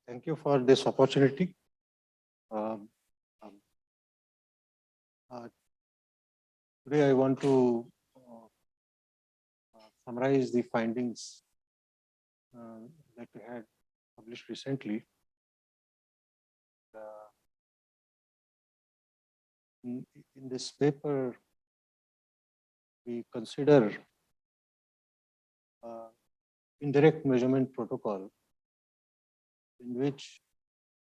Thank you for this opportunity. Um, um, Today I want to summarize the findings that we had published recently. In this paper, we consider indirect measurement protocol in which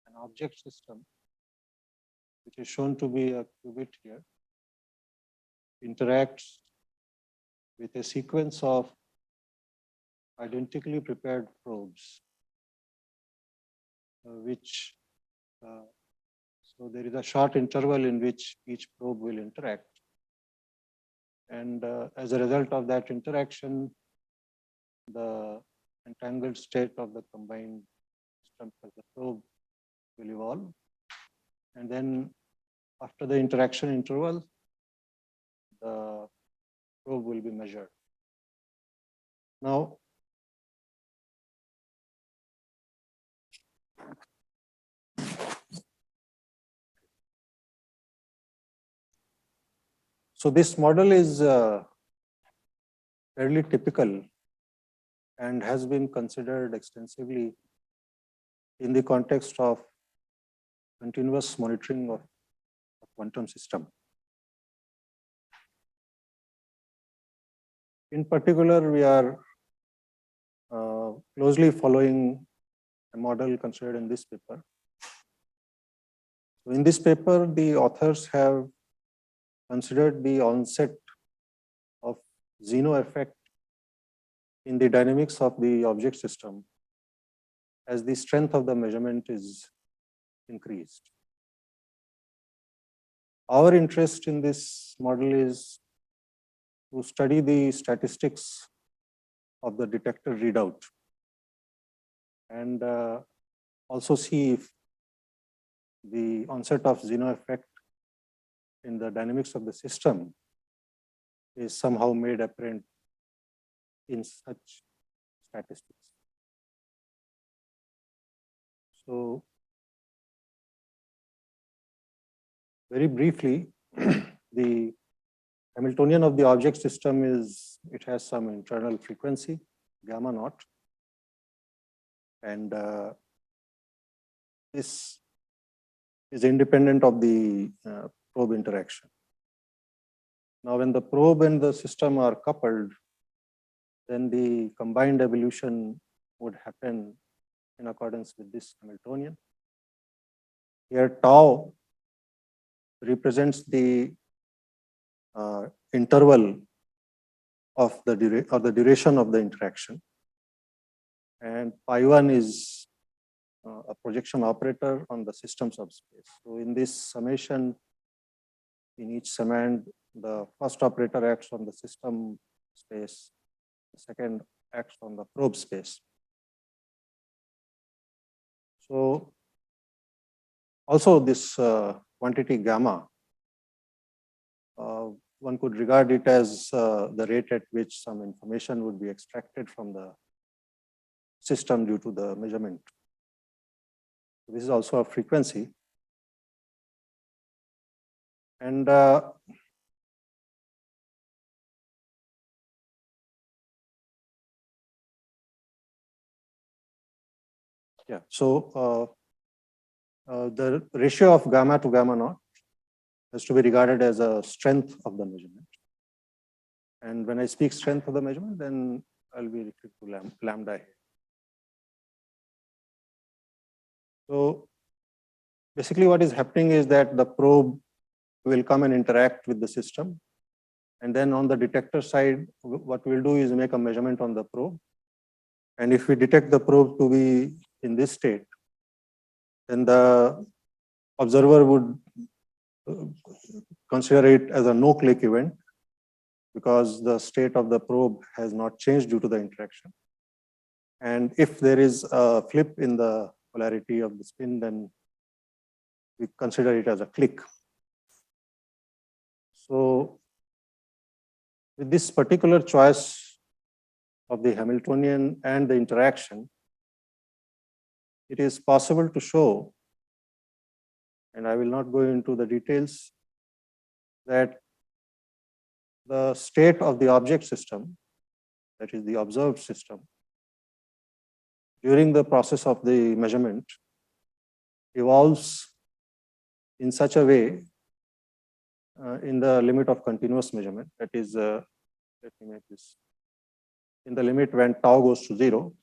an object system, which is shown to be a qubit here, interacts with a sequence of identically prepared probes, so there is a short interval in which each probe will interact. And as a result of that interaction, the entangled state of the combined system of the probe will evolve. And then after the interaction interval, the probe will be measured. Now, so this model is fairly typical and has been considered extensively in the context of continuous monitoring of a quantum system. In particular, we are closely following a model considered in this paper. So in this paper, the authors have considered the onset of Zeno effect in the dynamics of the object system as the strength of the measurement is increased. Our interest in this model is to study the statistics of the detector readout and also see if the onset of Zeno effect in the dynamics of the system is somehow made apparent in such statistics. So, very briefly, the Hamiltonian of the object system is, it has some internal frequency, gamma naught, and this is independent of the probe interaction. Now, when the probe and the system are coupled, then the combined evolution would happen in accordance with this Hamiltonian. Here, tau represents the interval of the duration of the interaction, and pi1 is a projection operator on the system subspace. So in this summation, in each summand, the first operator acts on the system space, the second acts on the probe space. So also this quantity gamma, one could regard it as the rate at which some information would be extracted from the system due to the measurement. This is also a frequency. And yeah, so the ratio of gamma to gamma naught has to be regarded as a strength of the measurement. And when I speak strength of the measurement, then I'll be referring to lambda here. So basically what is happening is that the probe will come and interact with the system. And then on the detector side, what we'll do is make a measurement on the probe. And if we detect the probe to be in this state, then the observer would consider it as a no-click event because the state of the probe has not changed due to the interaction. And if there is a flip in the polarity of the spin, then we consider it as a click. So with this particular choice of the Hamiltonian and the interaction, it is possible to show, and I will not go into the details, that the state of the object system, that is the observed system, during the process of the measurement evolves in such a way in the limit of continuous measurement, that is, let me make this, in the limit when tau goes to 0.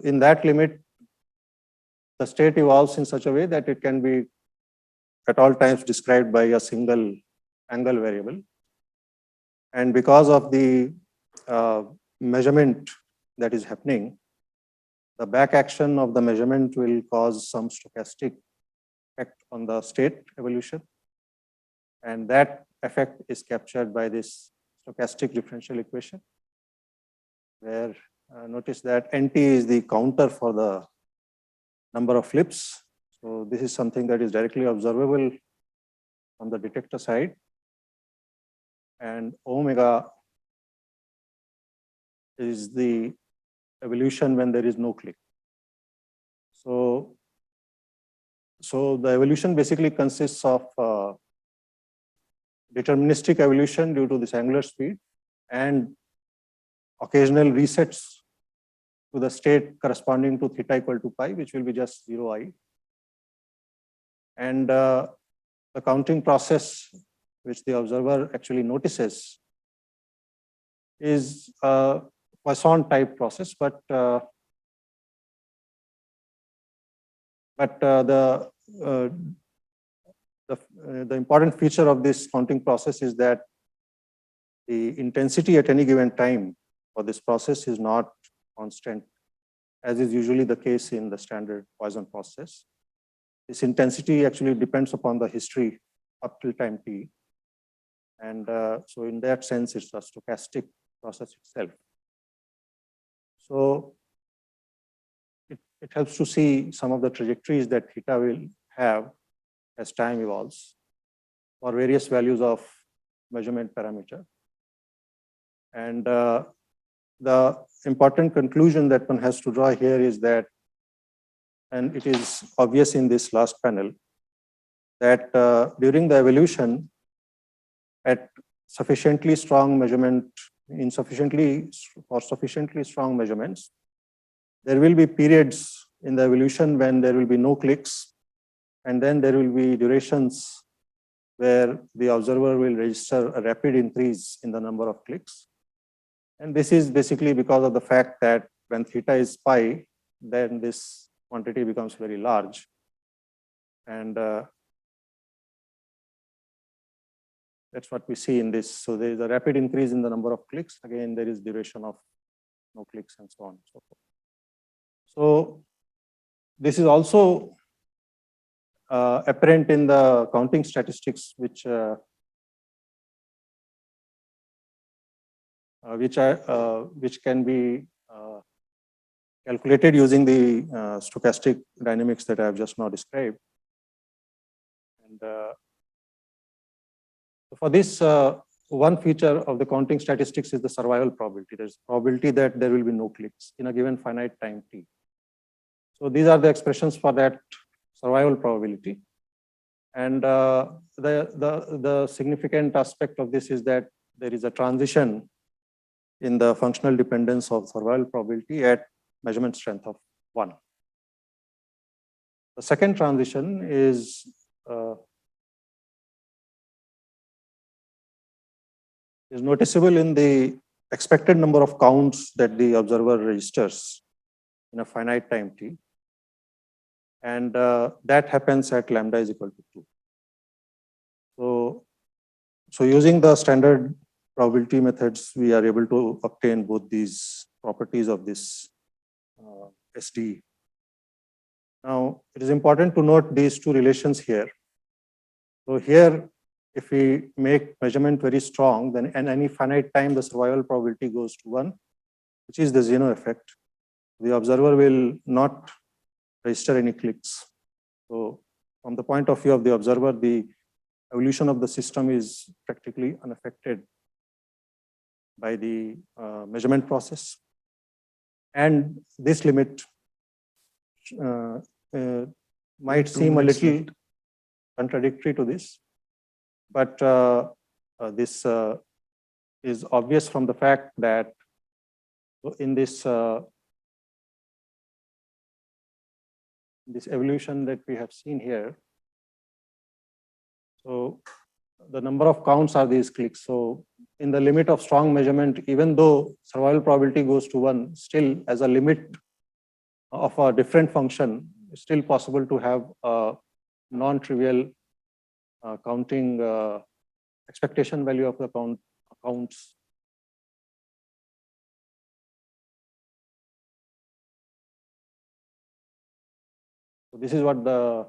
In that limit, the state evolves in such a way that it can be at all times described by a single angle variable. And because of the measurement that is happening, the back action of the measurement will cause some stochastic effect on the state evolution. And that effect is captured by this stochastic differential equation, where notice that NT is the counter for the number of flips. So this is something that is directly observable on the detector side. And omega is the evolution when there is no click. So the evolution basically consists of deterministic evolution due to this angular speed and occasional resets to the state corresponding to theta equal to pi, which will be just 0i. And the counting process which the observer actually notices is a Poisson type process, but the important feature of this counting process is that the intensity at any given time for this process is not constant, as is usually the case in the standard Poisson process. This intensity actually depends upon the history up till time t. And so in that sense, it's a stochastic process itself. So it helps to see some of the trajectories that theta will have as time evolves for various values of measurement parameter. And the important conclusion that one has to draw here is that, and it is obvious in this last panel, that during the evolution at sufficiently strong measurement, for sufficiently strong measurements, there will be periods in the evolution when there will be no clicks, and then there will be durations where the observer will register a rapid increase in the number of clicks. And this is basically because of the fact that when theta is pi, then this quantity becomes very large. And that's what we see in this. So there is a rapid increase in the number of clicks. Again, there is duration of no clicks and so on and so forth. So this is also apparent in the counting statistics, which can be calculated using the stochastic dynamics that I have just now described. And for this, one feature of the counting statistics is the survival probability. There's probability that there will be no clicks in a given finite time t. So these are the expressions for that survival probability. And the significant aspect of this is that there is a transition in the functional dependence of survival probability at measurement strength of 1. The second transition is noticeable in the expected number of counts that the observer registers in a finite time t. And that happens at lambda is equal to 2. So using the standard probability methods, we are able to obtain both these properties of this SD. Now, it is important to note these two relations here. So here, if we make measurement very strong, then in any finite time, the survival probability goes to 1, which is the Zeno effect. The observer will not register any clicks. So from the point of view of the observer, the evolution of the system is practically unaffected by the measurement process. And this limit might seem a little contradictory to this, but this is obvious from the fact that in this this evolution that we have seen here, so the number of counts are these clicks. So in the limit of strong measurement, even though survival probability goes to 1, still as a limit of a different function, it's still possible to have a non-trivial counting expectation value of the counts. So this is what the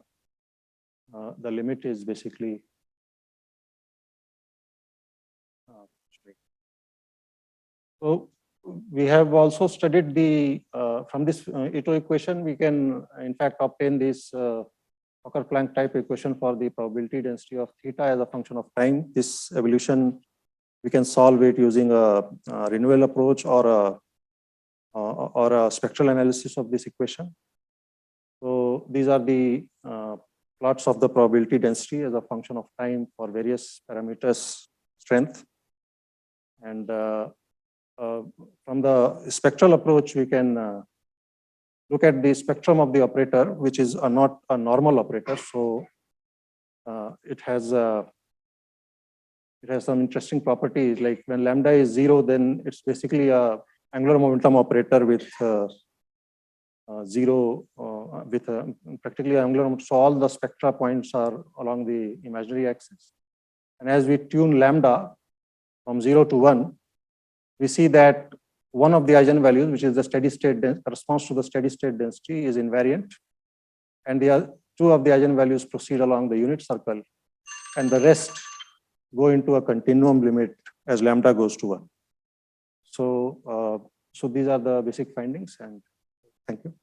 limit is basically. So we have also studied the from this Ito equation, we can in fact obtain this Fokker-Planck type equation for the probability density of theta as a function of time. This evolution, we can solve it using a renewal approach or a spectral analysis of this equation. So these are the plots of the probability density as a function of time for various parameters strength. And from the spectral approach, we can look at the spectrum of the operator, which is not a normal operator. So it has some interesting properties. Like when lambda is 0, then it's basically a angular momentum operator with 0 with practically angular momentum. So all the spectra points are along the imaginary axis. And as we tune lambda from 0 to 1, we see that one of the eigenvalues, which is the steady state corresponds to the steady state density, is invariant, and the two of the eigenvalues proceed along the unit circle, and the rest go into a continuum limit as lambda goes to 1. So, so these are the basic findings, and thank you.